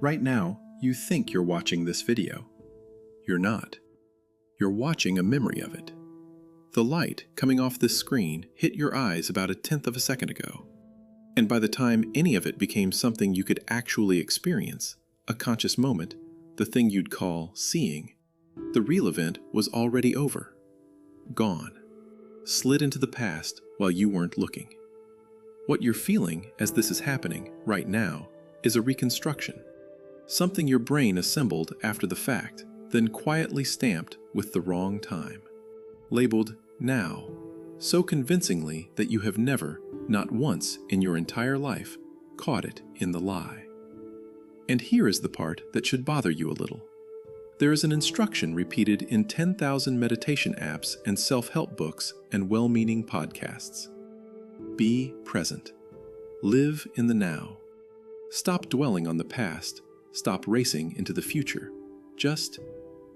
Right now, you think you're watching this video. You're not. You're watching a memory of it. The light coming off this screen hit your eyes about 1/10 of a second ago. And by the time any of it became something you could actually experience, a conscious moment, the thing you'd call seeing, the real event was already over. Gone. Slid into the past while you weren't looking. What you're feeling as this is happening right now is a reconstruction. Something your brain assembled after the fact, then quietly stamped with the wrong time. Labeled now, so convincingly that you have never, not once in your entire life, caught it in the lie. And here is the part that should bother you a little. There is an instruction repeated in 10,000 meditation apps and self-help books and well-meaning podcasts. Be present. Live in the now. Stop dwelling on the past. Stop racing into the future. Just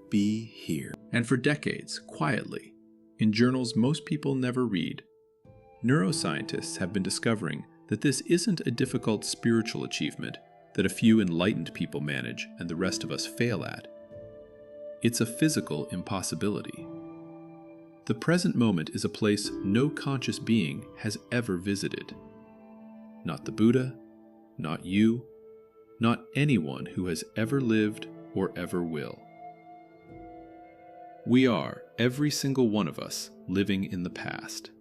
be here. And for decades, quietly, in journals most people never read, neuroscientists have been discovering that this isn't a difficult spiritual achievement that a few enlightened people manage and the rest of us fail at. It's a physical impossibility. The present moment is a place no conscious being has ever visited. Not the Buddha, not you, not anyone who has ever lived or ever will. We are, every single one of us, living in the past.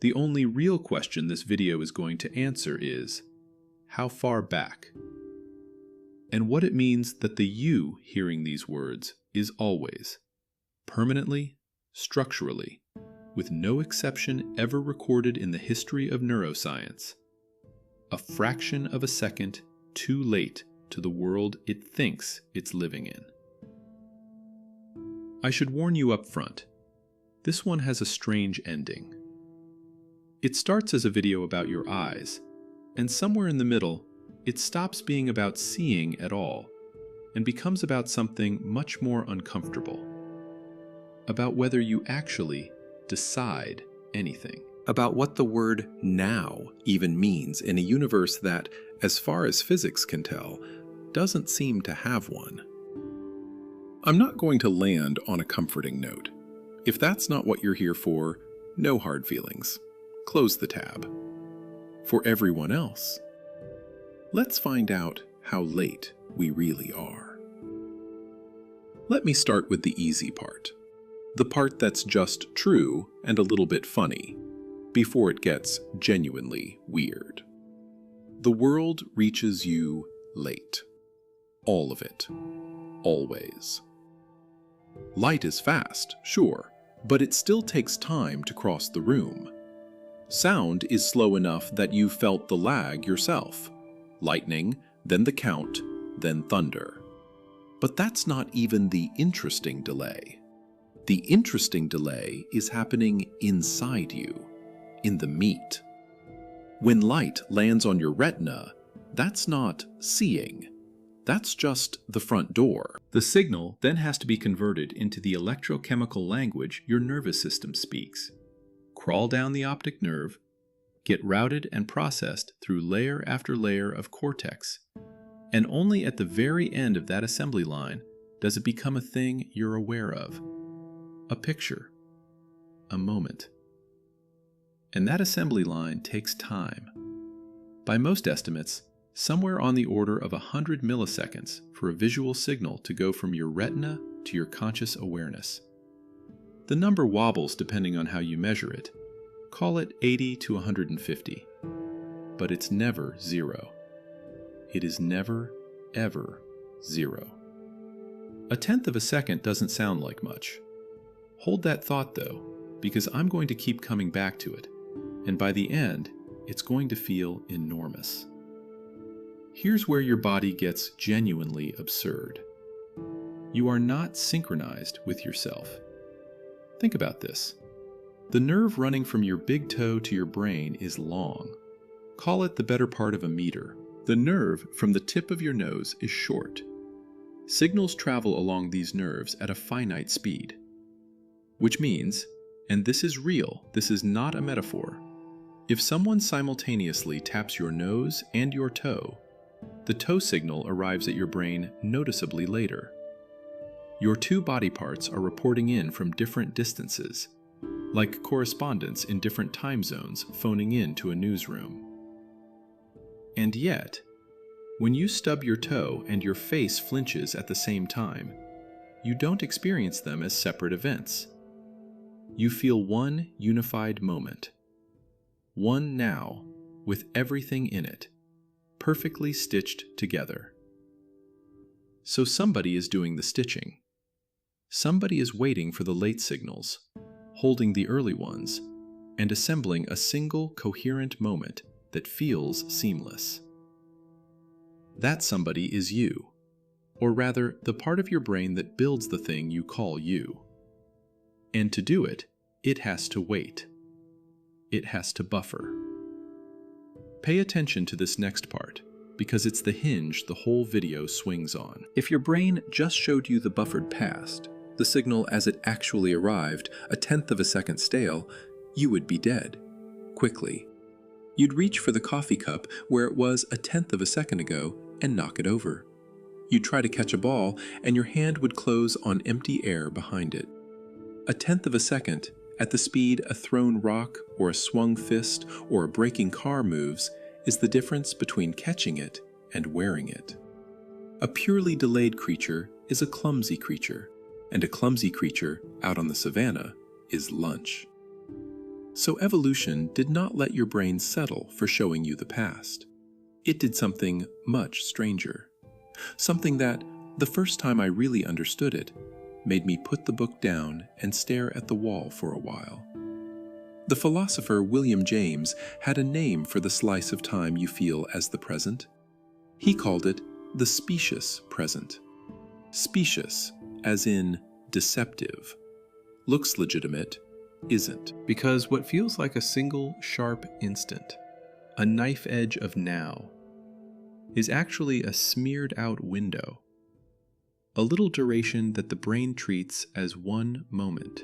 The only real question this video is going to answer is, how far back? And what it means that the you hearing these words is always, permanently, structurally, with no exception ever recorded in the history of neuroscience, a fraction of a second too late to the world it thinks it's living in. I should warn you up front, this one has a strange ending. It starts as a video about your eyes, and somewhere in the middle, it stops being about seeing at all, and becomes about something much more uncomfortable. About whether you actually decide anything. About what the word now even means in a universe that, as far as physics can tell, doesn't seem to have one. I'm not going to land on a comforting note. If that's not what you're here for, no hard feelings. Close the tab. For everyone else, let's find out how late we really are. Let me start with the easy part. The part that's just true and a little bit funny, before it gets genuinely weird. The world reaches you late. All of it. Always. Light is fast, sure, but it still takes time to cross the room. Sound is slow enough that you've felt the lag yourself. Lightning, then the count, then thunder. But that's not even the interesting delay. The interesting delay is happening inside you, in the meat. When light lands on your retina, that's not seeing. That's just the front door. The signal then has to be converted into the electrochemical language your nervous system speaks. Crawl down the optic nerve, get routed and processed through layer after layer of cortex, and only at the very end of that assembly line does it become a thing you're aware of. A picture. A moment. And that assembly line takes time. By most estimates, somewhere on the order of 100 milliseconds for a visual signal to go from your retina to your conscious awareness. The number wobbles depending on how you measure it. Call it 80 to 150. But it's never zero. It is never, ever zero. 1/10 of a second doesn't sound like much. Hold that thought though, because I'm going to keep coming back to it, and by the end, it's going to feel enormous. Here's where your body gets genuinely absurd. You are not synchronized with yourself. Think about this. The nerve running from your big toe to your brain is long. Call it the better part of a meter. The nerve from the tip of your nose is short. Signals travel along these nerves at a finite speed. Which means, and this is real, this is not a metaphor, if someone simultaneously taps your nose and your toe, the toe signal arrives at your brain noticeably later. Your two body parts are reporting in from different distances, like correspondents in different time zones phoning in to a newsroom. And yet, when you stub your toe and your face flinches at the same time, you don't experience them as separate events. You feel one unified moment. One now, with everything in it, perfectly stitched together. So somebody is doing the stitching. Somebody is waiting for the late signals, holding the early ones, and assembling a single coherent moment that feels seamless. That somebody is you, or rather, the part of your brain that builds the thing you call you. And to do it, it has to wait. It has to buffer. Pay attention to this next part, because it's the hinge the whole video swings on. If your brain just showed you the buffered past, the signal as it actually arrived, a tenth of a second stale, you would be dead. Quickly. You'd reach for the coffee cup where it was a tenth of a second ago and knock it over. You'd try to catch a ball and your hand would close on empty air behind it. A tenth of a second, at the speed a thrown rock or a swung fist or a braking car moves, is the difference between catching it and wearing it. A purely delayed creature is a clumsy creature, and a clumsy creature out on the savannah is lunch. So evolution did not let your brain settle for showing you the past. It did something much stranger. Something that, the first time I really understood it, made me put the book down and stare at the wall for a while. The philosopher William James had a name for the slice of time you feel as the present. He called it the specious present. Specious, as in deceptive. Looks legitimate, isn't. Because what feels like a single sharp instant, a knife edge of now, is actually a smeared out window. A little duration that the brain treats as one moment.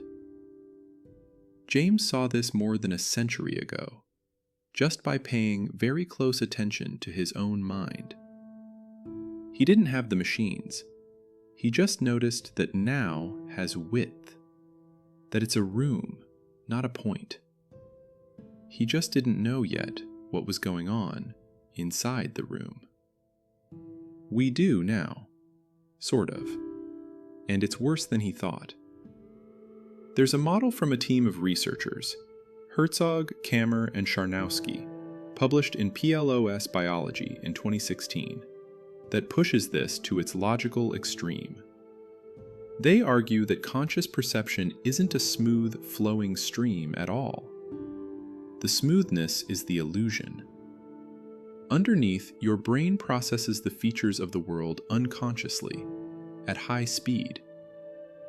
James saw this more than a century ago, just by paying very close attention to his own mind. He didn't have the machines. He just noticed that now has width, that it's a room, not a point. He just didn't know yet what was going on inside the room. We do now, sort of, and it's worse than he thought. There's a model from a team of researchers, Herzog, Kammer, and Charnowski, published in PLOS Biology in 2016, that pushes this to its logical extreme. They argue that conscious perception isn't a smooth, flowing stream at all. The smoothness is the illusion. Underneath, your brain processes the features of the world unconsciously, at high speed,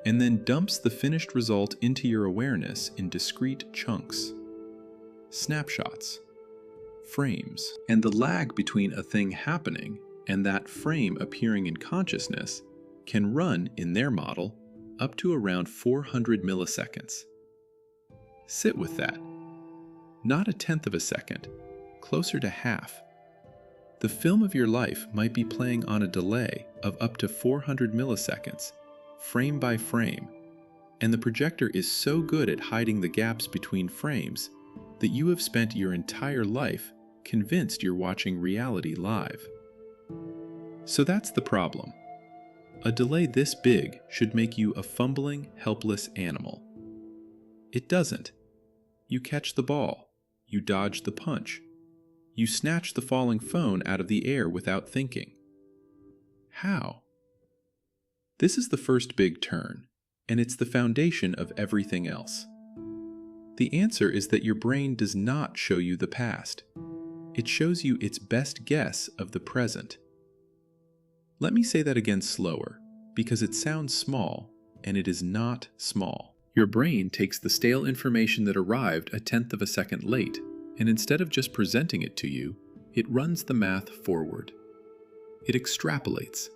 and then dumps the finished result into your awareness in discrete chunks. Snapshots. Frames. And the lag between a thing happening and that frame appearing in consciousness can run, in their model, up to around 400 milliseconds. Sit with that. Not a tenth of a second, closer to half. The film of your life might be playing on a delay of up to 400 milliseconds, frame by frame, and the projector is so good at hiding the gaps between frames that you have spent your entire life convinced you're watching reality live. So that's the problem. A delay this big should make you a fumbling, helpless animal. It doesn't. You catch the ball. You dodge the punch. You snatch the falling phone out of the air without thinking. How? This is the first big turn, and it's the foundation of everything else. The answer is that your brain does not show you the past. It shows you its best guess of the present. Let me say that again slower, because it sounds small, and it is not small. Your brain takes the stale information that arrived a tenth of a second late, and instead of just presenting it to you, it runs the math forward. It extrapolates.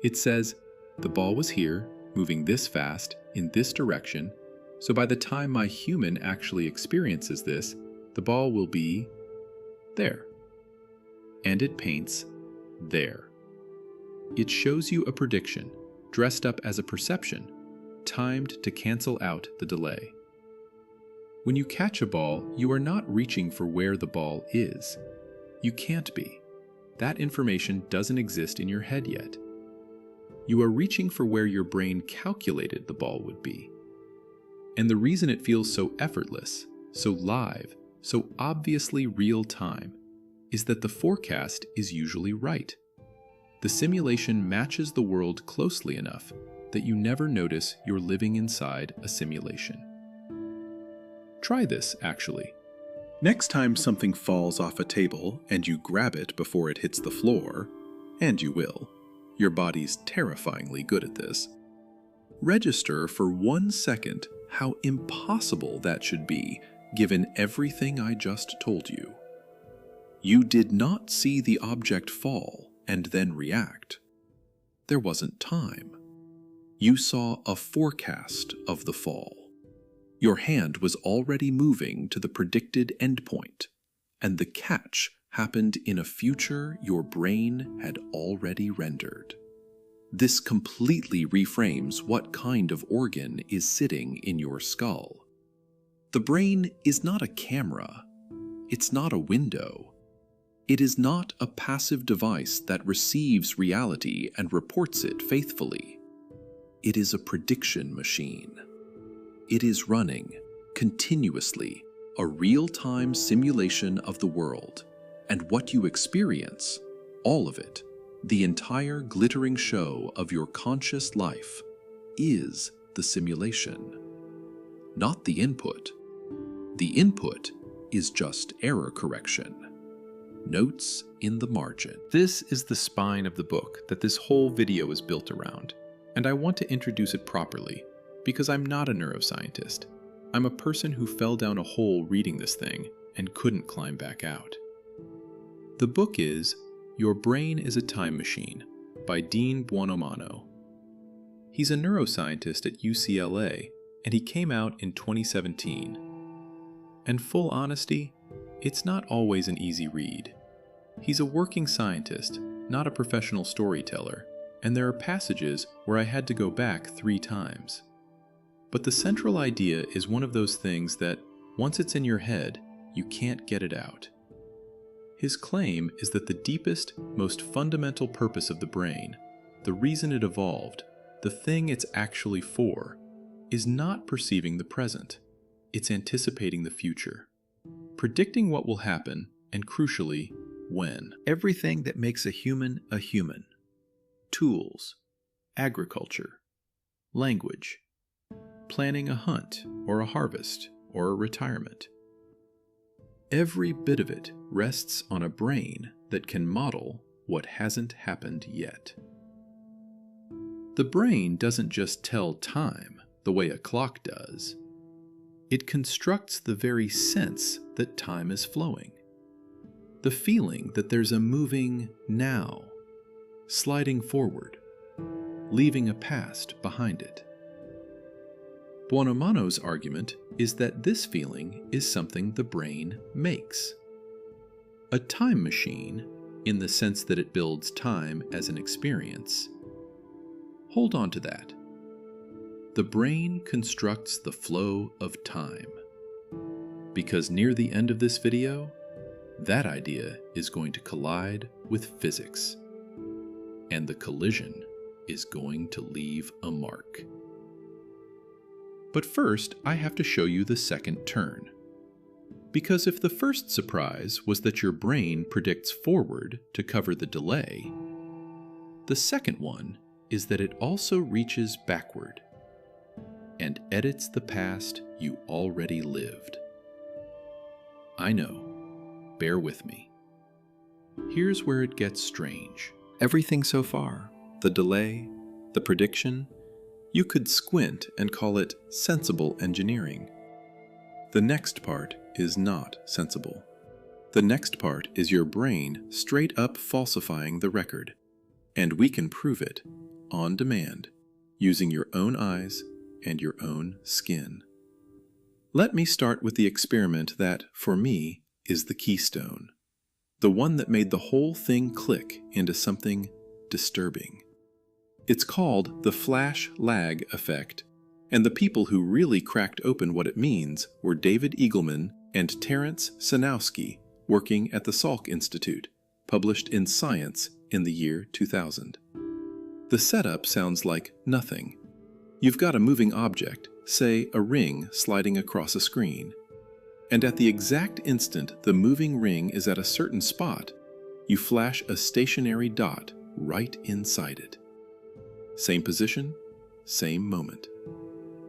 It says, the ball was here, moving this fast, in this direction, so by the time my human actually experiences this, the ball will be there. And it paints there. It shows you a prediction, dressed up as a perception, timed to cancel out the delay. When you catch a ball, you are not reaching for where the ball is. You can't be. That information doesn't exist in your head yet. You are reaching for where your brain calculated the ball would be. And the reason it feels so effortless, so live, so obviously real time, is that the forecast is usually right. The simulation matches the world closely enough that you never notice you're living inside a simulation. Try this, actually. Next time something falls off a table and you grab it before it hits the floor, and you will, your body's terrifyingly good at this, register for 1 second how impossible that should be given everything I just told you. You did not see the object fall and then react. There wasn't time. You saw a forecast of the fall. Your hand was already moving to the predicted endpoint, and the catch happened in a future your brain had already rendered. This completely reframes what kind of organ is sitting in your skull. The brain is not a camera. It's not a window. It is not a passive device that receives reality and reports it faithfully. It is a prediction machine. It is running, continuously, a real-time simulation of the world, and what you experience, all of it, the entire glittering show of your conscious life, is the simulation, not the input. The input is just error correction. Notes in the margin. This is the spine of the book that this whole video is built around, and I want to introduce it properly, because I'm not a neuroscientist. I'm a person who fell down a hole reading this thing and couldn't climb back out. The book is Your Brain is a Time Machine by Dean Buonomano. He's a neuroscientist at UCLA, and he came out in 2017. And full honesty, it's not always an easy read. He's a working scientist, not a professional storyteller, and there are passages where I had to go back 3 times. But the central idea is one of those things that, once it's in your head, you can't get it out. His claim is that the deepest, most fundamental purpose of the brain, the reason it evolved, the thing it's actually for, is not perceiving the present. It's anticipating the future. Predicting what will happen, and crucially, when. Everything that makes a human. Tools, agriculture, language, planning a hunt or a harvest or a retirement. Every bit of it rests on a brain that can model what hasn't happened yet. The brain doesn't just tell time the way a clock does. It constructs the very sense that time is flowing. The feeling that there's a moving now, sliding forward, leaving a past behind it. Buonomano's argument is that this feeling is something the brain makes. A time machine, in the sense that it builds time as an experience. Hold on to that. The brain constructs the flow of time. Because near the end of this video, that idea is going to collide with physics. And the collision is going to leave a mark. But first, I have to show you the second turn. Because if the first surprise was that your brain predicts forward to cover the delay, the second one is that it also reaches backward and edits the past you already lived. I know. Bear with me. Here's where it gets strange. Everything so far, the delay, the prediction, you could squint and call it sensible engineering. The next part is not sensible. The next part is your brain straight up falsifying the record. And we can prove it, on demand, using your own eyes and your own skin. Let me start with the experiment that, for me, is the keystone. The one that made the whole thing click into something disturbing. It's called the flash lag effect, and the people who really cracked open what it means were David Eagleman and Terence Sanowski, working at the Salk Institute, published in Science in the year 2000. The setup sounds like nothing. You've got a moving object, say a ring sliding across a screen, and at the exact instant the moving ring is at a certain spot, you flash a stationary dot right inside it. Same position, same moment.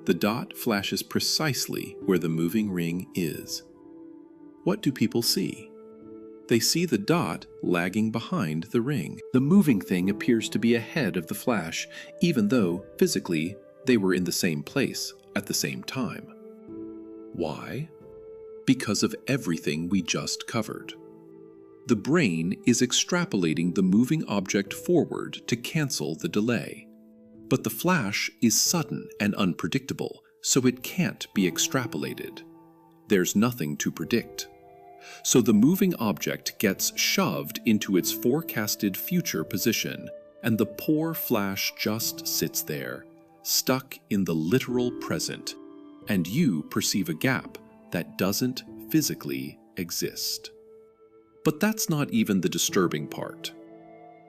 The dot flashes precisely where the moving ring is. What do people see? They see the dot lagging behind the ring. The moving thing appears to be ahead of the flash, even though, physically, they were in the same place at the same time. Why? Because of everything we just covered. The brain is extrapolating the moving object forward to cancel the delay. But the flash is sudden and unpredictable, so it can't be extrapolated. There's nothing to predict. So the moving object gets shoved into its forecasted future position, and the poor flash just sits there, stuck in the literal present, and you perceive a gap that doesn't physically exist. But that's not even the disturbing part.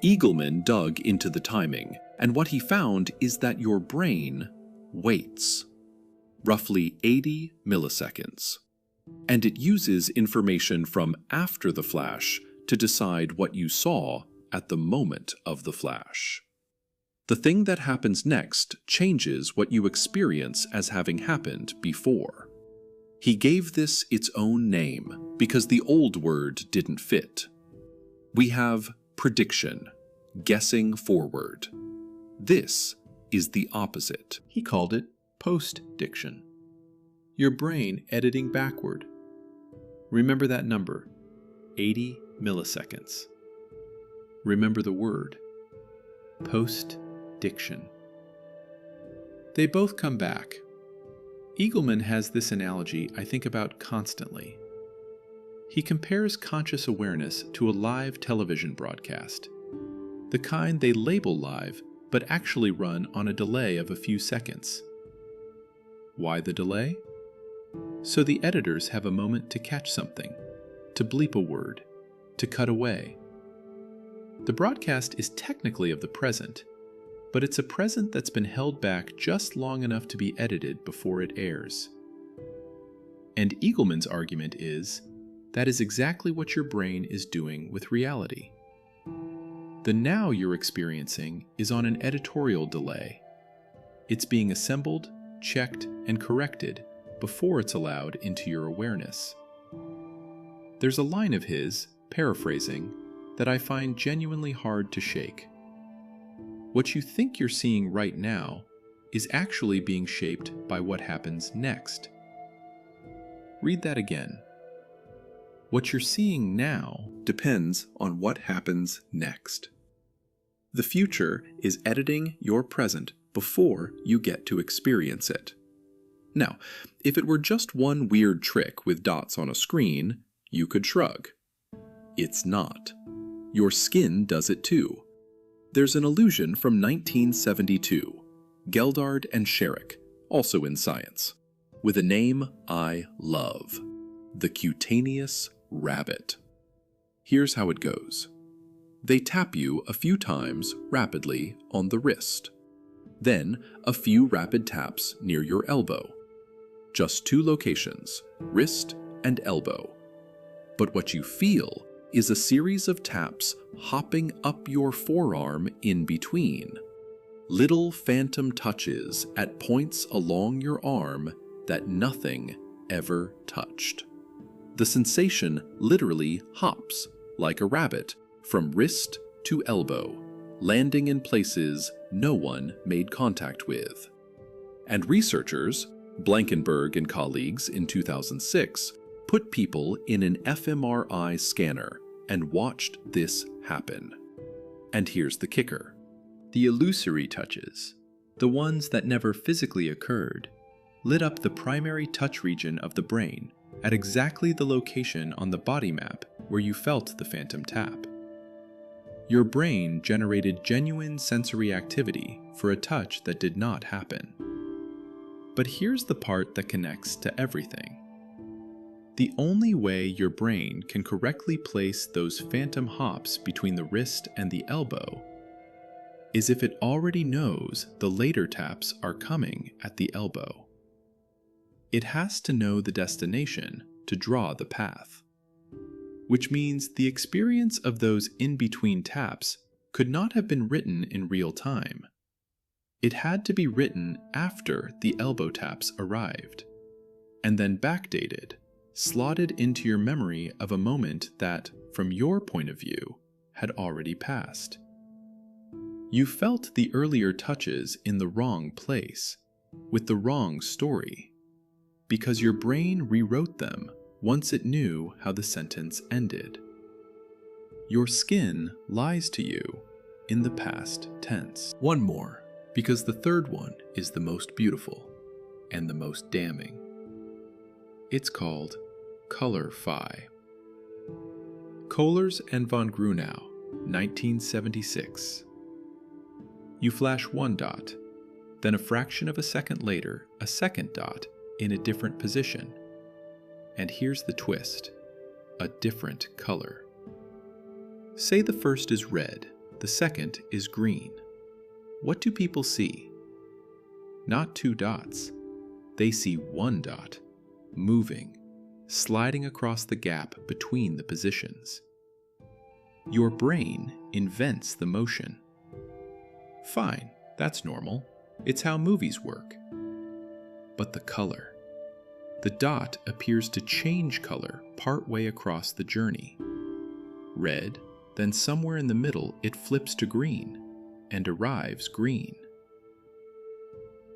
Eagleman dug into the timing, and what he found is that your brain waits, roughly 80 milliseconds. And it uses information from after the flash to decide what you saw at the moment of the flash. The thing that happens next changes what you experience as having happened before. He gave this its own name because the old word didn't fit. We have prediction, guessing forward. This is the opposite. He called it postdiction. Your brain editing backward. Remember that number, 80 milliseconds. Remember the word, postdiction. They both come back. Eagleman has this analogy I think about constantly. He compares conscious awareness to a live television broadcast, the kind they label live but actually run on a delay of a few seconds. Why the delay? So the editors have a moment to catch something, to bleep a word, to cut away. The broadcast is technically of the present, but it's a present that's been held back just long enough to be edited before it airs. And Eagleman's argument is, that is exactly what your brain is doing with reality. The now you're experiencing is on an editorial delay. It's being assembled, checked, and corrected before it's allowed into your awareness. There's a line of his, paraphrasing, that I find genuinely hard to shake. What you think you're seeing right now is actually being shaped by what happens next. Read that again. What you're seeing now depends on what happens next. The future is editing your present before you get to experience it. Now, if it were just one weird trick with dots on a screen, you could shrug. It's not. Your skin does it too. There's an illusion from 1972, Geldard and Sherrick, also in Science, with a name I love, the cutaneous rabbit. Here's how it goes. They tap you a few times rapidly on the wrist, then a few rapid taps near your elbow. Just two locations, wrist and elbow. But what you feel is a series of taps hopping up your forearm in between. Little phantom touches at points along your arm that nothing ever touched. The sensation literally hops like a rabbit from wrist to elbow, landing in places no one made contact with. And researchers, Blankenberg and colleagues in 2006, put people in an fMRI scanner and watched this happen. And here's the kicker. The illusory touches, the ones that never physically occurred, lit up the primary touch region of the brain at exactly the location on the body map where you felt the phantom tap. Your brain generated genuine sensory activity for a touch that did not happen. But here's the part that connects to everything. The only way your brain can correctly place those phantom hops between the wrist and the elbow is if it already knows the later taps are coming at the elbow. It has to know the destination to draw the path, which means the experience of those in-between taps could not have been written in real time. It had to be written after the elbow taps arrived, and then backdated, slotted into your memory of a moment that, from your point of view, had already passed. You felt the earlier touches in the wrong place, with the wrong story, because your brain rewrote them once it knew how the sentence ended. Your skin lies to you in the past tense. One more, because the third one is the most beautiful and the most damning. It's called color-fi. Kohlers and von Grunau, 1976. You flash one dot, then a fraction of a second later, a second dot in a different position. And here's the twist, a different color. Say the first is red, the second is green. What do people see? Not two dots. They see one dot, moving, sliding across the gap between the positions. Your brain invents the motion. Fine, that's normal. It's how movies work. But the color. The dot appears to change color partway across the journey. Red, then somewhere in the middle it flips to green and arrives green.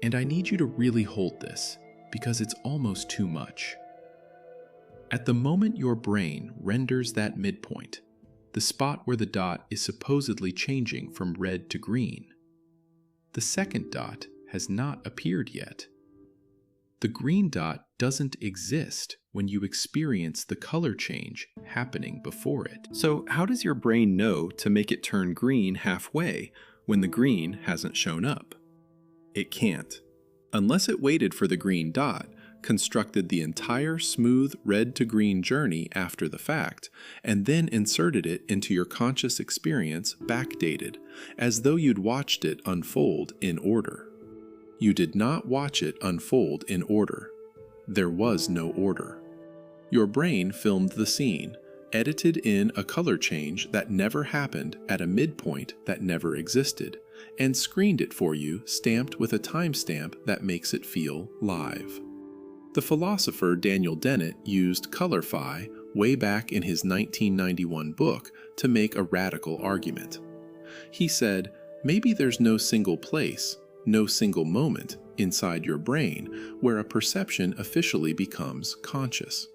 And I need you to really hold this because it's almost too much. At the moment your brain renders that midpoint, the spot where the dot is supposedly changing from red to green, the second dot has not appeared yet. The green dot doesn't exist when you experience the color change happening before it. So how does your brain know to make it turn green halfway when the green hasn't shown up? It can't, unless it waited for the green dot, constructed the entire smooth red to green journey after the fact, and then inserted it into your conscious experience backdated, as though you'd watched it unfold in order. You did not watch it unfold in order. There was no order. Your brain filmed the scene, edited in a color change that never happened at a midpoint that never existed, and screened it for you stamped with a timestamp that makes it feel live. The philosopher Daniel Dennett used color-fi way back in his 1991 book to make a radical argument. He said, maybe there's no single place, no single moment inside your brain where a perception officially becomes conscious.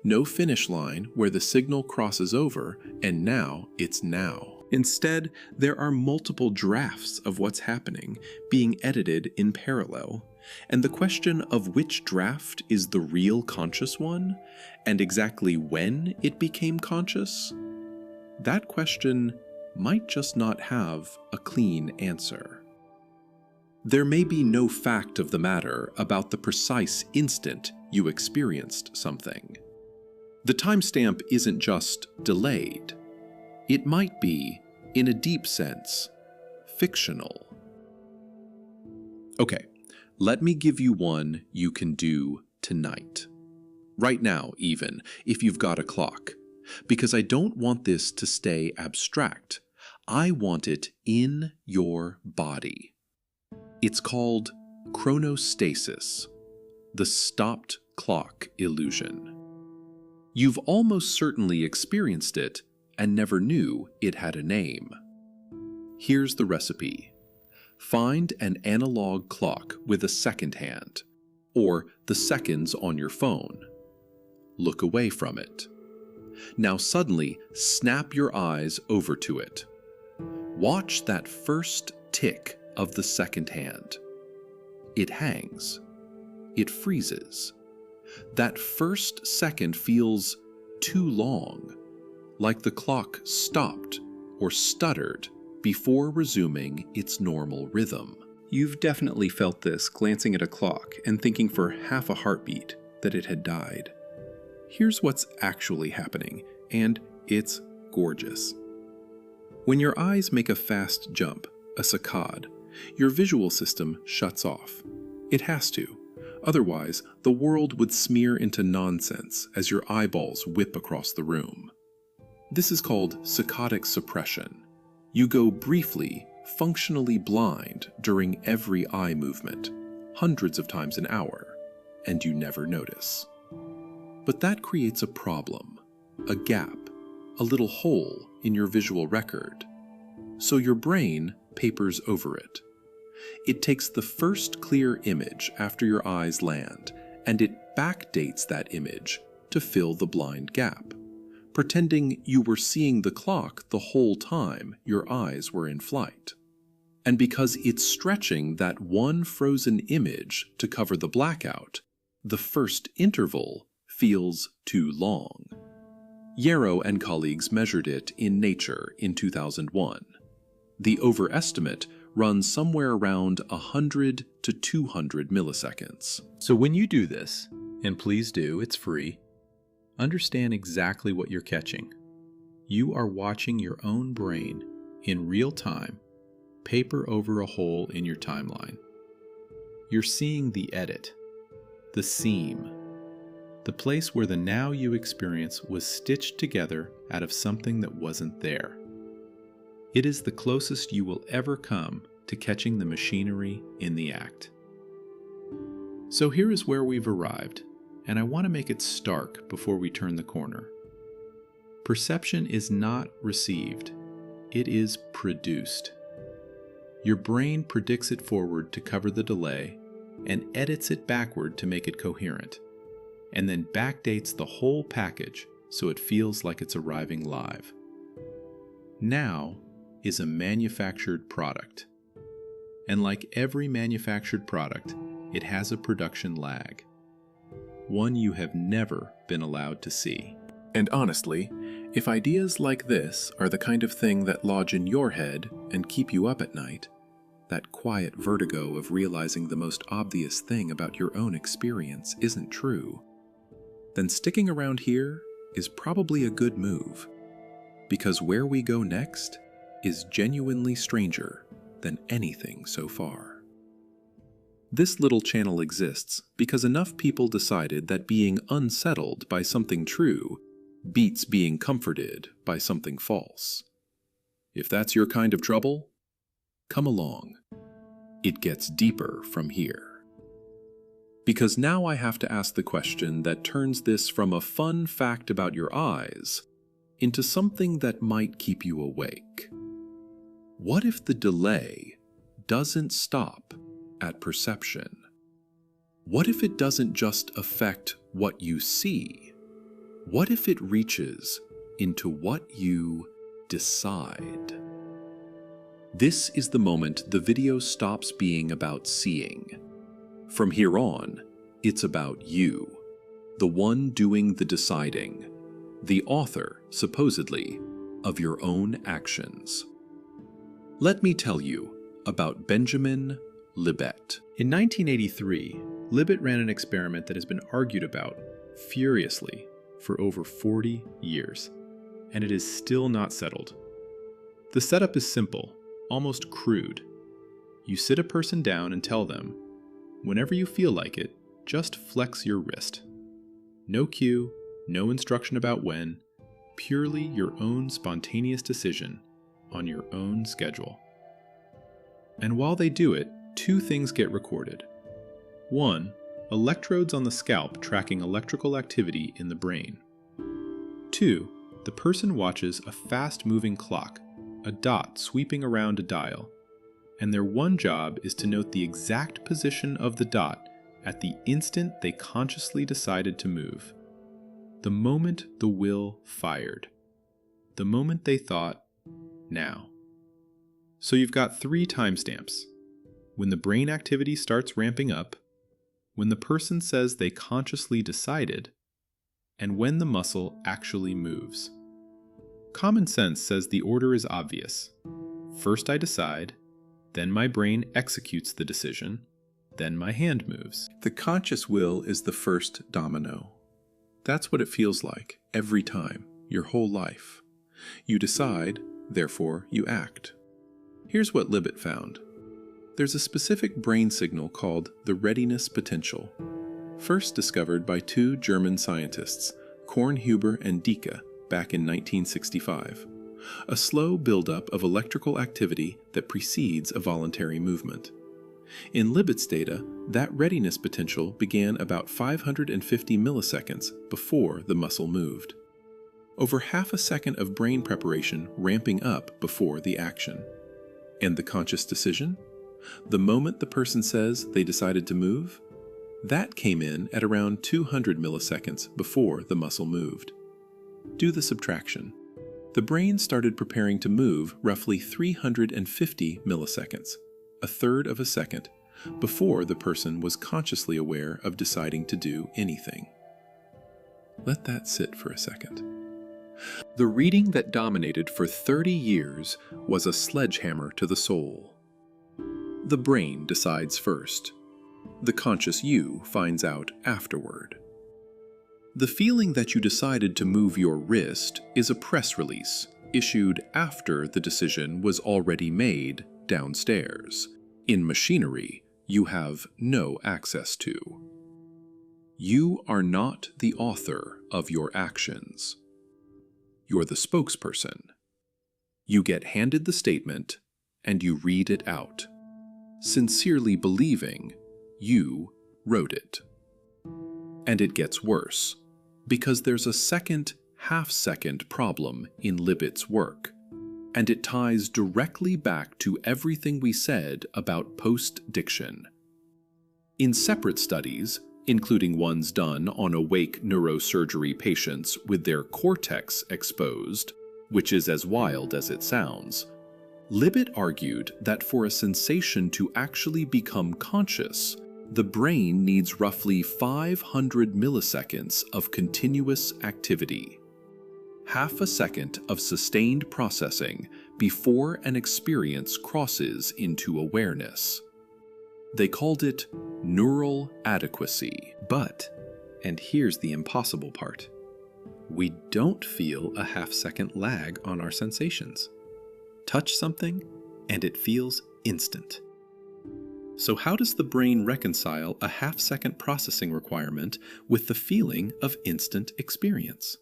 No finish line where the signal crosses over and now it's now. Instead, there are multiple drafts of what's happening being edited in parallel, and the question of which draft is the real conscious one, and exactly when it became conscious, that question might just not have a clean answer. There may be no fact of the matter about the precise instant you experienced something. The timestamp isn't just delayed. It might be, in a deep sense, fictional. Okay, let me give you one you can do tonight. Right now, even, if you've got a clock. Because I don't want this to stay abstract. I want it in your body. It's called Chronostasis, the stopped clock illusion. You've almost certainly experienced it and never knew it had a name. Here's the recipe. Find an analog clock with a second hand, or the seconds on your phone. Look away from it. Now suddenly snap your eyes over to it. Watch that first tick of the second hand. It hangs. It freezes. That first second feels too long, like the clock stopped or stuttered before resuming its normal rhythm. You've definitely felt this glancing at a clock and thinking for half a heartbeat that it had died. Here's what's actually happening, and it's gorgeous. When your eyes make a fast jump, a saccade, your visual system shuts off. It has to. Otherwise, the world would smear into nonsense as your eyeballs whip across the room. This is called saccadic suppression. You go briefly, functionally blind during every eye movement, hundreds of times an hour, and you never notice. But that creates a problem, a gap, a little hole in your visual record. So your brain papers over it. It takes the first clear image after your eyes land, and it backdates that image to fill the blind gap, pretending you were seeing the clock the whole time your eyes were in flight. And because it's stretching that one frozen image to cover the blackout, the first interval feels too long. Yarrow and colleagues measured it in Nature in 2001. The overestimate runs somewhere around 100 to 200 milliseconds. So when you do this, and please do, it's free, understand exactly what you're catching. You are watching your own brain in real time paper over a hole in your timeline. You're seeing the edit, the seam, the place where the now you experience was stitched together out of something that wasn't there. It is the closest you will ever come to catching the machinery in the act. So here is where we've arrived, and I want to make it stark before we turn the corner. Perception is not received, it is produced. Your brain predicts it forward to cover the delay, and edits it backward to make it coherent, and then backdates the whole package so it feels like it's arriving live. Now is a manufactured product. And like every manufactured product, it has a production lag. One you have never been allowed to see. And honestly, if ideas like this are the kind of thing that lodge in your head and keep you up at night, that quiet vertigo of realizing the most obvious thing about your own experience isn't true, then sticking around here is probably a good move. Because where we go next is genuinely stranger than anything so far. This little channel exists because enough people decided that being unsettled by something true beats being comforted by something false. If that's your kind of trouble, come along. It gets deeper from here. Because now I have to ask the question that turns this from a fun fact about your eyes into something that might keep you awake. What if the delay doesn't stop at perception? What if it doesn't just affect what you see? What if it reaches into what you decide? This is the moment the video stops being about seeing. From here on, it's about you, the one doing the deciding, the author, supposedly, of your own actions. Let me tell you about Benjamin Libet. In 1983, Libet ran an experiment that has been argued about furiously for over 40 years, and it is still not settled. The setup is simple, almost crude. You sit a person down and tell them, whenever you feel like it, just flex your wrist. No cue, no instruction about when, purely your own spontaneous decision on your own schedule. And while they do it, two things get recorded. One, electrodes on the scalp tracking electrical activity in the brain. Two, the person watches a fast-moving clock, a dot sweeping around a dial, and their one job is to note the exact position of the dot at the instant they consciously decided to move. The moment the will fired. The moment they thought, now. So you've got 3 timestamps. When the brain activity starts ramping up, when the person says they consciously decided, and when the muscle actually moves. Common sense says the order is obvious. First I decide, then my brain executes the decision, then my hand moves. The conscious will is the first domino. That's what it feels like every time, your whole life. You decide, therefore you act. Here's what Libet found. There's a specific brain signal called the readiness potential, first discovered by two German scientists, Kornhuber and Dicke, back in 1965. A slow buildup of electrical activity that precedes a voluntary movement. In Libet's data, that readiness potential began about 550 milliseconds before the muscle moved. Over half a second of brain preparation ramping up before the action. And the conscious decision? The moment the person says they decided to move? That came in at around 200 milliseconds before the muscle moved. Do the subtraction. The brain started preparing to move roughly 350 milliseconds, a third of a second, before the person was consciously aware of deciding to do anything. Let that sit for a second. The reading that dominated for 30 years was a sledgehammer to the soul. The brain decides first. The conscious you finds out afterward. The feeling that you decided to move your wrist is a press release issued after the decision was already made downstairs, in machinery you have no access to. You are not the author of your actions. You're the spokesperson. You get handed the statement and you read it out, sincerely believing you wrote it. And it gets worse, because there's a second half-second problem in Libet's work, and it ties directly back to everything we said about postdiction. In separate studies, including ones done on awake neurosurgery patients with their cortex exposed, which is as wild as it sounds, Libet argued that for a sensation to actually become conscious, the brain needs roughly 500 milliseconds of continuous activity. Half a second of sustained processing before an experience crosses into awareness. They called it neural adequacy. But, and here's the impossible part, we don't feel a half-second lag on our sensations. Touch something, and it feels instant. So how does the brain reconcile a half-second processing requirement with the feeling of instant experience?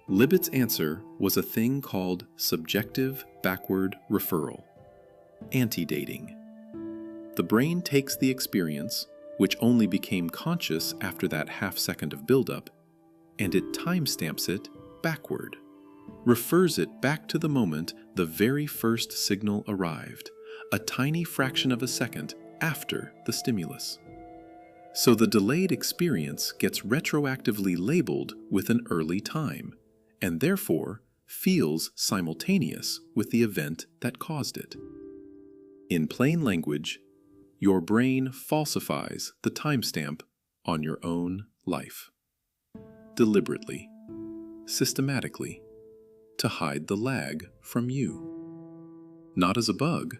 Libet's answer was a thing called subjective backward referral, antedating. The brain takes the experience, which only became conscious after that half-second of buildup, and it timestamps it backward, refers it back to the moment the very first signal arrived, a tiny fraction of a second after the stimulus. So the delayed experience gets retroactively labeled with an early time, and therefore feels simultaneous with the event that caused it. In plain language, your brain falsifies the timestamp on your own life. Deliberately, systematically, to hide the lag from you. Not as a bug,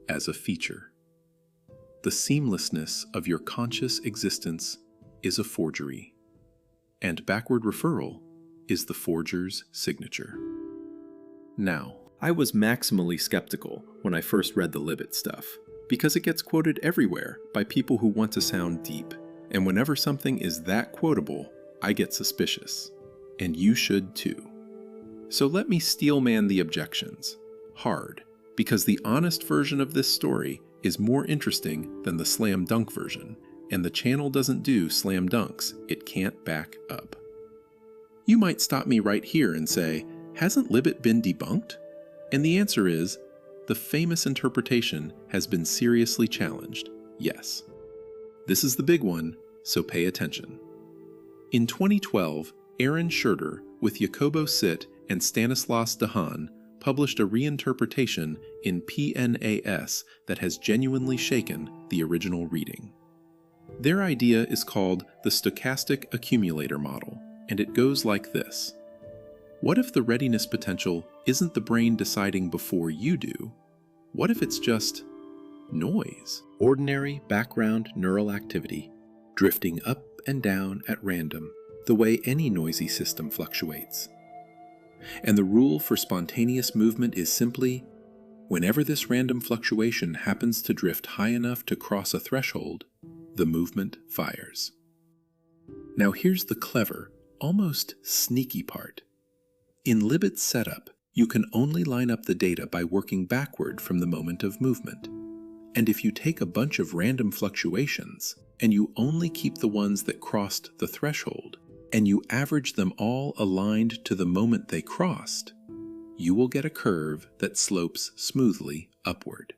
as a feature. The seamlessness of your conscious existence is a forgery, and backward referral is the forger's signature. Now, I was maximally skeptical when I first read the Libet stuff, because it gets quoted everywhere by people who want to sound deep, and whenever something is that quotable, I get suspicious. And you should too. So let me steelman the objections, hard, because the honest version of this story is more interesting than the slam dunk version, and the channel doesn't do slam dunks it can't back up. You might stop me right here and say, hasn't Libet been debunked? And the answer is, the famous interpretation has been seriously challenged, yes. This is the big one, so pay attention. In 2012, Aaron Schurger, with Jacobo Sitt and Stanislas Dehaene, published a reinterpretation in PNAS that has genuinely shaken the original reading. Their idea is called the stochastic accumulator model, and it goes like this. What if the readiness potential isn't the brain deciding before you do? What if it's just noise? Ordinary background neural activity, drifting up and down at random, the way any noisy system fluctuates. And the rule for spontaneous movement is simply, whenever this random fluctuation happens to drift high enough to cross a threshold, the movement fires. Now here's the clever, almost sneaky part. In Libet's setup, you can only line up the data by working backward from the moment of movement. And if you take a bunch of random fluctuations, and you only keep the ones that crossed the threshold, and you average them all aligned to the moment they crossed, you will get a curve that slopes smoothly upward.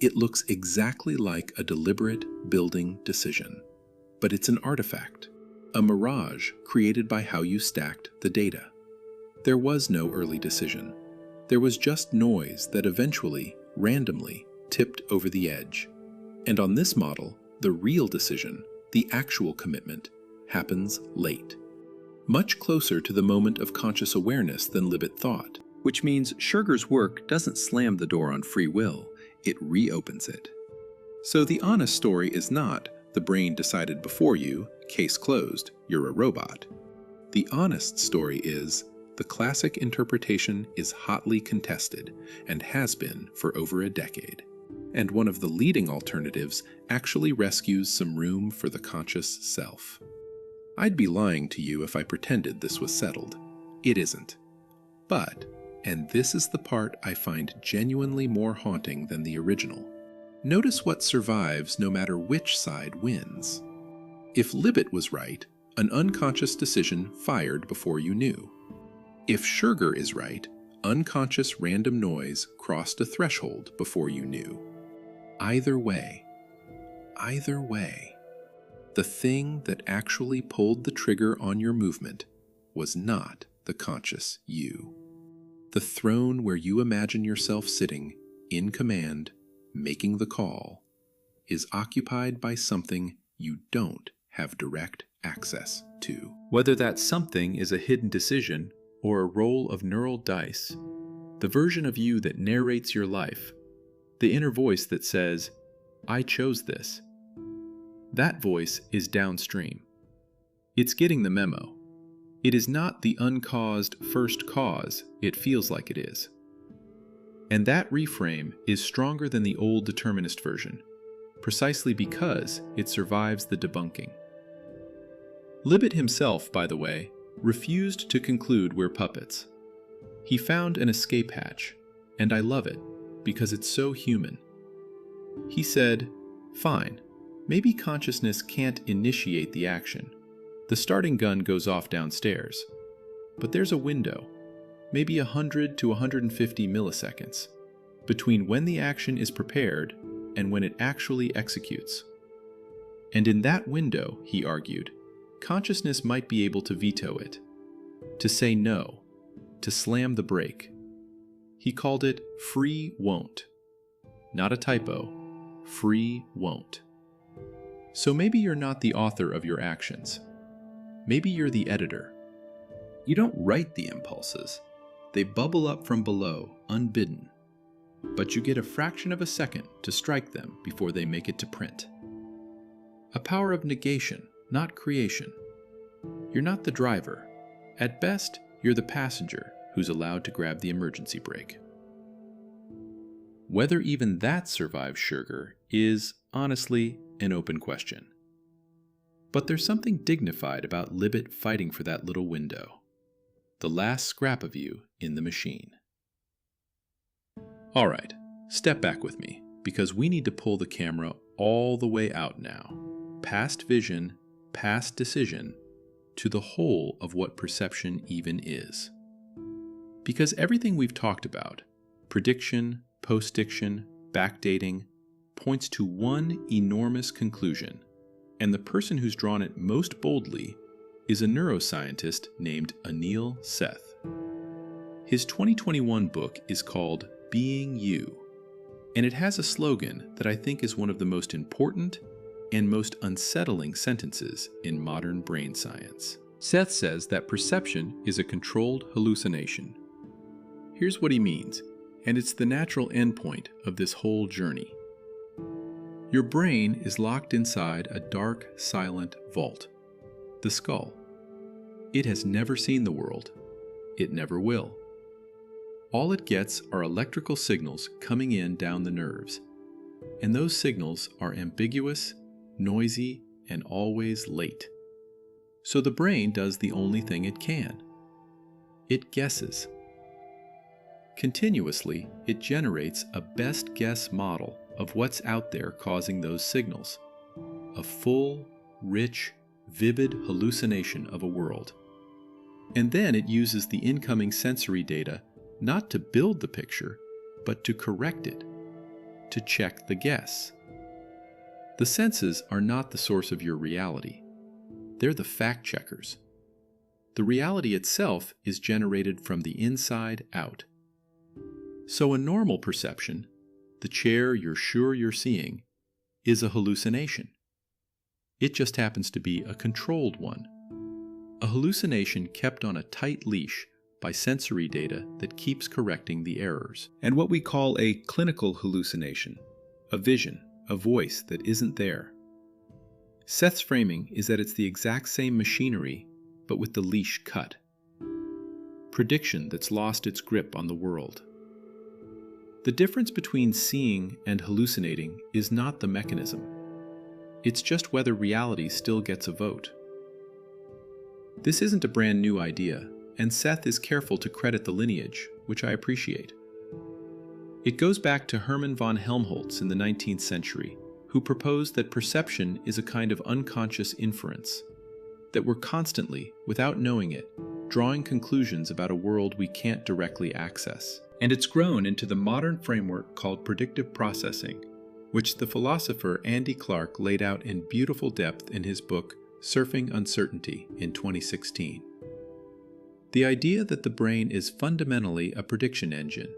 It looks exactly like a deliberate building decision, but it's an artifact, a mirage created by how you stacked the data. There was no early decision. There was just noise that eventually, randomly, tipped over the edge. And on this model, the real decision, the actual commitment, happens late. Much closer to the moment of conscious awareness than Libet thought. Which means Schurger's work doesn't slam the door on free will, it reopens it. So the honest story is not, the brain decided before you, case closed, you're a robot. The honest story is, the classic interpretation is hotly contested, and has been for over a decade. And one of the leading alternatives actually rescues some room for the conscious self. I'd be lying to you if I pretended this was settled. It isn't. But, and this is the part I find genuinely more haunting than the original, notice what survives no matter which side wins. If Libet was right, an unconscious decision fired before you knew. If Schurger is right, unconscious random noise crossed a threshold before you knew. Either way, the thing that actually pulled the trigger on your movement was not the conscious you. The throne where you imagine yourself sitting, in command, making the call, is occupied by something you don't have direct access to. Whether that something is a hidden decision or a roll of neural dice, the version of you that narrates your life, the inner voice that says, I chose this. That voice is downstream. It's getting the memo. It is not the uncaused first cause it feels like it is. And that reframe is stronger than the old determinist version, precisely because it survives the debunking. Libet himself, by the way, refused to conclude we're puppets. He found an escape hatch, and I love it because it's so human. He said, fine, maybe consciousness can't initiate the action. The starting gun goes off downstairs. But there's a window, maybe 100 to 150 milliseconds, between when the action is prepared and when it actually executes. And in that window, he argued, consciousness might be able to veto it, to say no, to slam the brake. He called it free won't. Not a typo, free won't. So maybe you're not the author of your actions. Maybe you're the editor. You don't write the impulses. They bubble up from below, unbidden. But you get a fraction of a second to strike them before they make it to print. A power of negation, not creation. You're not the driver. At best, you're the passenger who's allowed to grab the emergency brake. Whether even that survives Schurger is, honestly, an open question. But there's something dignified about Libet fighting for that little window. The last scrap of you in the machine. All right, step back with me, because we need to pull the camera all the way out now, past vision, past decision, to the whole of what perception even is. Because everything we've talked about, prediction, postdiction, backdating, points to one enormous conclusion, and the person who's drawn it most boldly is a neuroscientist named Anil Seth. His 2021 book is called Being You, and it has a slogan that I think is one of the most important and most unsettling sentences in modern brain science. Seth says that perception is a controlled hallucination. Here's what he means, and it's the natural endpoint of this whole journey. Your brain is locked inside a dark, silent vault, the skull. It has never seen the world. It never will. All it gets are electrical signals coming in down the nerves, and those signals are ambiguous, noisy, and always late. So the brain does the only thing it can. It guesses. Continuously, it generates a best guess model of what's out there causing those signals. A full, rich, vivid hallucination of a world. And then it uses the incoming sensory data not to build the picture, but to correct it, to check the guess. The senses are not the source of your reality. They're the fact checkers. The reality itself is generated from the inside out. So a normal perception, the chair you're sure you're seeing, is a hallucination. It just happens to be a controlled one. A hallucination kept on a tight leash by sensory data that keeps correcting the errors. And what we call a clinical hallucination, a vision, a voice that isn't there. Seth's framing is that it's the exact same machinery, but with the leash cut. Prediction that's lost its grip on the world. The difference between seeing and hallucinating is not the mechanism. It's just whether reality still gets a vote. This isn't a brand new idea, and Seth is careful to credit the lineage, which I appreciate. It goes back to Hermann von Helmholtz in the 19th century, who proposed that perception is a kind of unconscious inference, that we're constantly, without knowing it, drawing conclusions about a world we can't directly access. And it's grown into the modern framework called predictive processing, which the philosopher Andy Clark laid out in beautiful depth in his book Surfing Uncertainty in 2016. The idea that the brain is fundamentally a prediction engine,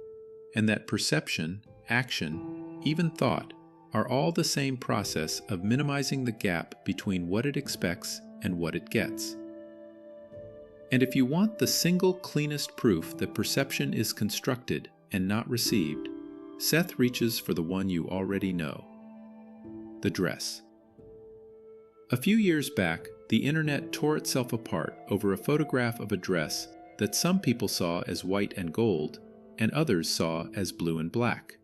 and that perception, action, even thought are all the same process of minimizing the gap between what it expects and what it gets. And if you want the single cleanest proof that perception is constructed and not received, Seth reaches for the one you already know: the dress. A few years back, the internet tore itself apart over a photograph of a dress that some people saw as white and gold, and others saw as blue and black.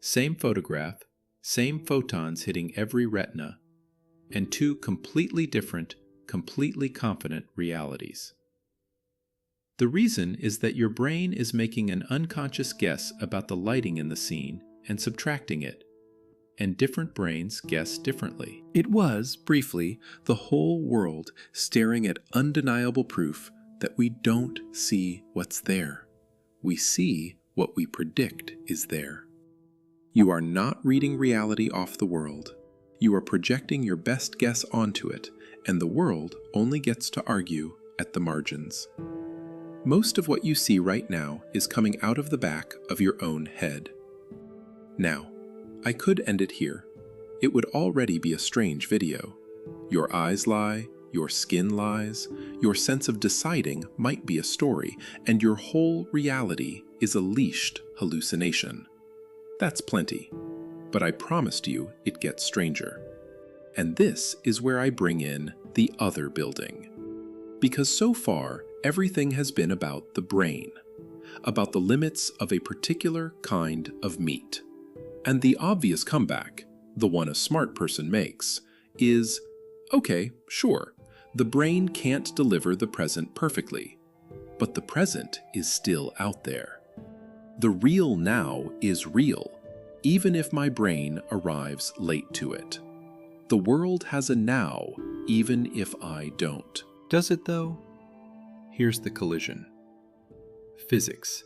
Same photograph, same photons hitting every retina, and two completely different, completely confident realities. The reason is that your brain is making an unconscious guess about the lighting in the scene and subtracting it, and different brains guess differently. It was, briefly, the whole world staring at undeniable proof that we don't see what's there. We see what we predict is there. You are not reading reality off the world. You are projecting your best guess onto it, and the world only gets to argue at the margins. Most of what you see right now is coming out of the back of your own head. Now, I could end it here. It would already be a strange video. Your eyes lie, your skin lies, your sense of deciding might be a story, and your whole reality is a leashed hallucination. That's plenty, but I promised you it gets stranger. And this is where I bring in the other building. Because so far, everything has been about the brain, about the limits of a particular kind of meat. And the obvious comeback, the one a smart person makes, is, okay, sure, the brain can't deliver the present perfectly, but the present is still out there. The real now is real, even if my brain arrives late to it. The world has a now, even if I don't. Does it though? Here's the collision. Physics,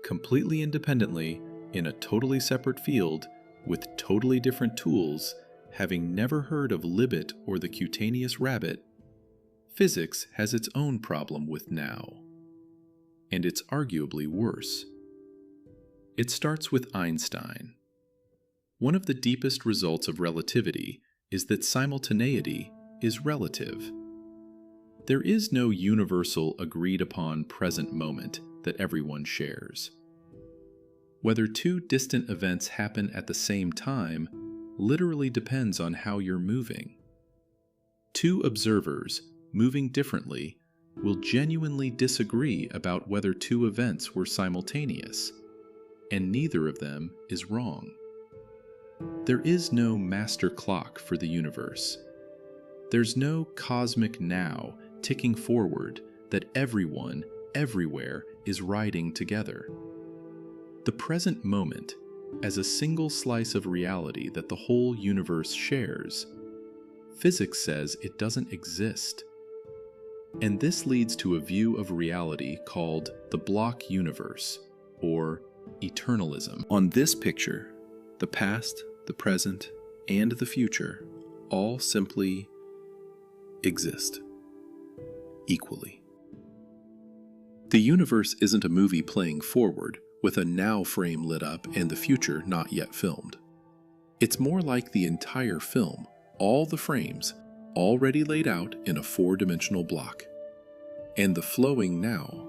completely independently, in a totally separate field, with totally different tools, having never heard of Libet or the cutaneous rabbit, physics has its own problem with now. And it's arguably worse. It starts with Einstein. One of the deepest results of relativity is that simultaneity is relative. There is no universal agreed-upon present moment that everyone shares. Whether two distant events happen at the same time literally depends on how you're moving. Two observers moving differently will genuinely disagree about whether two events were simultaneous, and neither of them is wrong. There is no master clock for the universe. There's no cosmic now ticking forward that everyone, everywhere, is riding together. The present moment, as a single slice of reality that the whole universe shares, physics says it doesn't exist. And this leads to a view of reality called the block universe, or eternalism. On this picture, the past, the present, and the future all simply exist equally. The universe isn't a movie playing forward with a now frame lit up and the future not yet filmed. It's more like the entire film, all the frames, already laid out in a four-dimensional block. And the flowing now,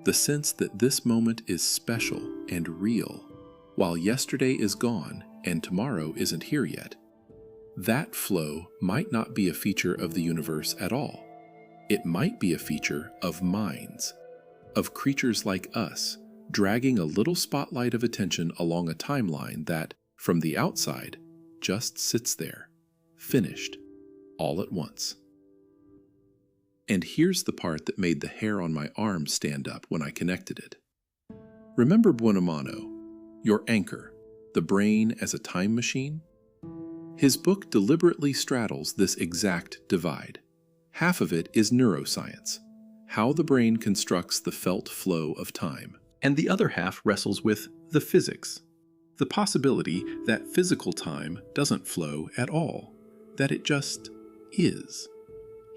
the sense that this moment is special and real, while yesterday is gone and tomorrow isn't here yet. That flow might not be a feature of the universe at all. It might be a feature of minds, of creatures like us, dragging a little spotlight of attention along a timeline that, from the outside, just sits there, finished, all at once. And here's the part that made the hair on my arm stand up when I connected it. Remember Buonomano, your anchor, the brain as a time machine? His book deliberately straddles this exact divide. Half of it is neuroscience, how the brain constructs the felt flow of time. And the other half wrestles with the physics, the possibility that physical time doesn't flow at all, that it just is.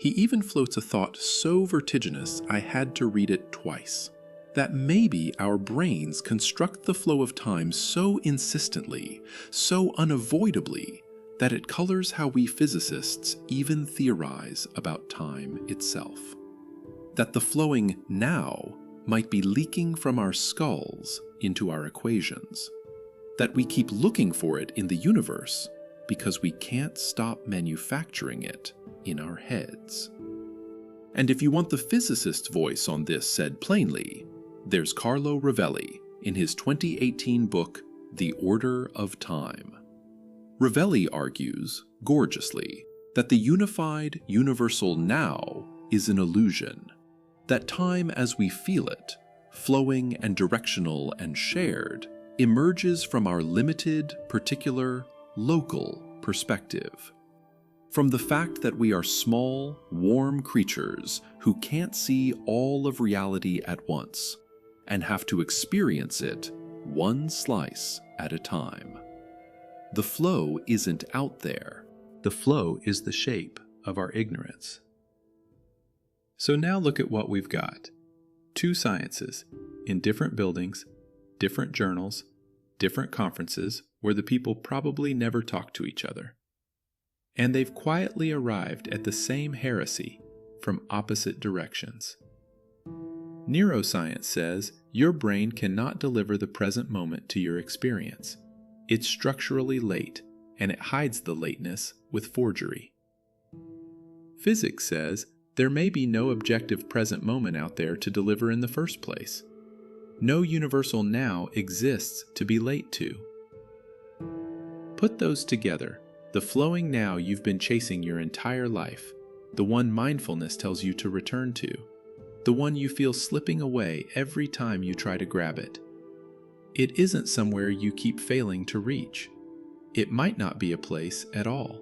He even floats a thought so vertiginous I had to read it twice, that maybe our brains construct the flow of time so insistently, so unavoidably, that it colors how we physicists even theorize about time itself. That the flowing now might be leaking from our skulls into our equations. That we keep looking for it in the universe because we can't stop manufacturing it in our heads. And if you want the physicist's voice on this said plainly, there's Carlo Rovelli in his 2018 book, The Order of Time. Rovelli argues, gorgeously, that the unified, universal now is an illusion, that time as we feel it, flowing and directional and shared, emerges from our limited, particular, local perspective. From the fact that we are small, warm creatures who can't see all of reality at once, and have to experience it one slice at a time. The flow isn't out there. The flow is the shape of our ignorance. So now look at what we've got. Two sciences in different buildings, different journals, different conferences where the people probably never talk to each other. And they've quietly arrived at the same heresy from opposite directions. Neuroscience says your brain cannot deliver the present moment to your experience. It's structurally late, and it hides the lateness with forgery. Physics says there may be no objective present moment out there to deliver in the first place. No universal now exists to be late to. Put those together, the flowing now you've been chasing your entire life, the one mindfulness tells you to return to, the one you feel slipping away every time you try to grab it. It isn't somewhere you keep failing to reach. It might not be a place at all.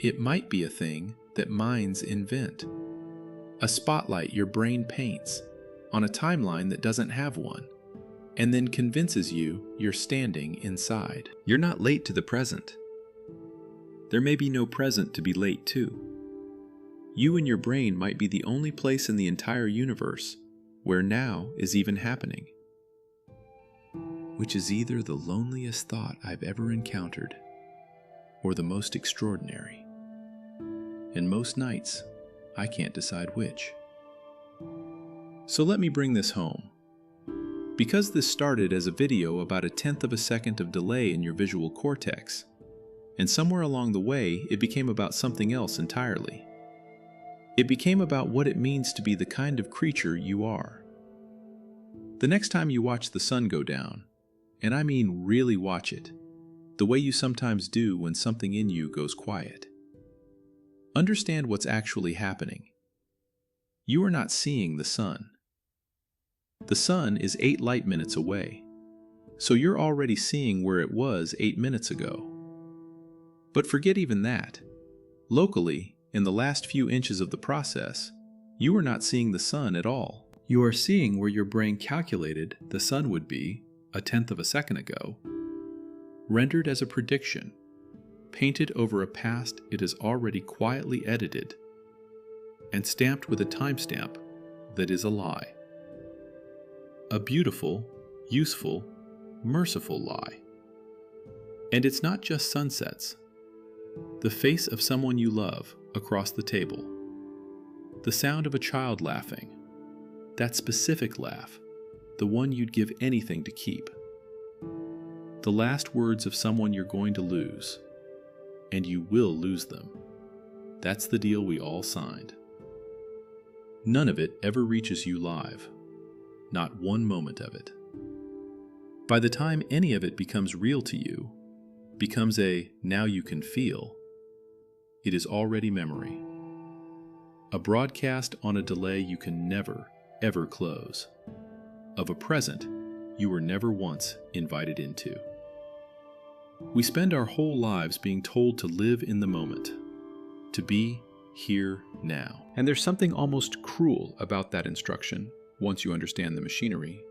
It might be a thing that minds invent. A spotlight your brain paints on a timeline that doesn't have one, and then convinces you you're standing inside. You're not late to the present. There may be no present to be late to. You and your brain might be the only place in the entire universe where now is even happening. Which is either the loneliest thought I've ever encountered, or the most extraordinary. And most nights, I can't decide which. So let me bring this home. Because this started as a video about 1/10 of a second of delay in your visual cortex, and somewhere along the way it became about something else entirely. It became about what it means to be the kind of creature you are. The next time you watch the sun go down, and I mean really watch it, the way you sometimes do when something in you goes quiet, understand what's actually happening. You are not seeing the sun. The sun is 8 light minutes away, so you're already seeing where it was 8 minutes ago. But forget even that. Locally, in the last few inches of the process, you are not seeing the sun at all. You are seeing where your brain calculated the sun would be 1/10 of a second ago, rendered as a prediction, painted over a past it has already quietly edited, and stamped with a timestamp that is a lie. A beautiful, useful, merciful lie. And it's not just sunsets. The face of someone you love across the table. The sound of a child laughing. That specific laugh, the one you'd give anything to keep. The last words of someone you're going to lose. And you will lose them. That's the deal we all signed. None of it ever reaches you live. Not one moment of it. By the time any of it becomes real to you, becomes a now you can feel, it is already memory. A broadcast on a delay you can never, ever close. Of a present you were never once invited into. We spend our whole lives being told to live in the moment, to be here now. And there's something almost cruel about that instruction once you understand the machinery,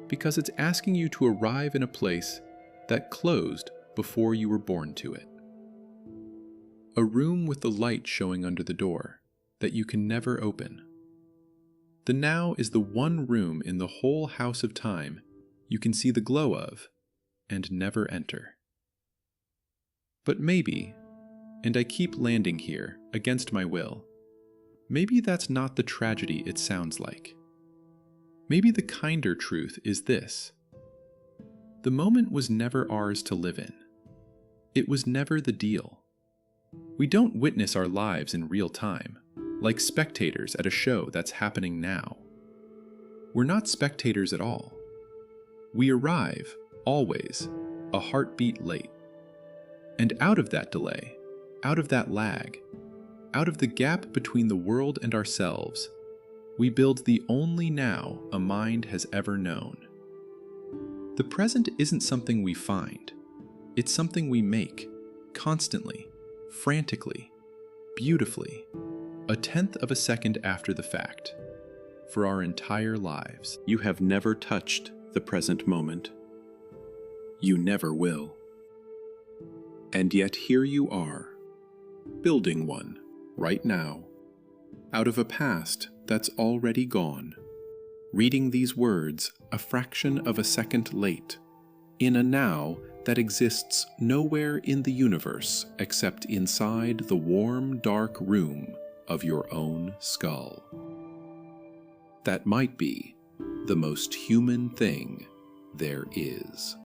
because it's asking you to arrive in a place that closed before you were born to it. A room with the light showing under the door that you can never open. The now is the one room in the whole house of time you can see the glow of and never enter. But maybe, and I keep landing here against my will, maybe that's not the tragedy it sounds like. Maybe the kinder truth is this. The moment was never ours to live in. It was never the deal. We don't witness our lives in real time, like spectators at a show that's happening now. We're not spectators at all. We arrive, always, a heartbeat late. And out of that delay, out of that lag, out of the gap between the world and ourselves, we build the only now a mind has ever known. The present isn't something we find. It's something we make, constantly, frantically, beautifully, 1/10 of a second after the fact, for our entire lives. You have never touched the present moment. You never will. And yet here you are, building one, right now, out of a past that's already gone, reading these words a fraction of a second late, in a now that exists nowhere in the universe except inside the warm, dark room of your own skull. That might be the most human thing there is.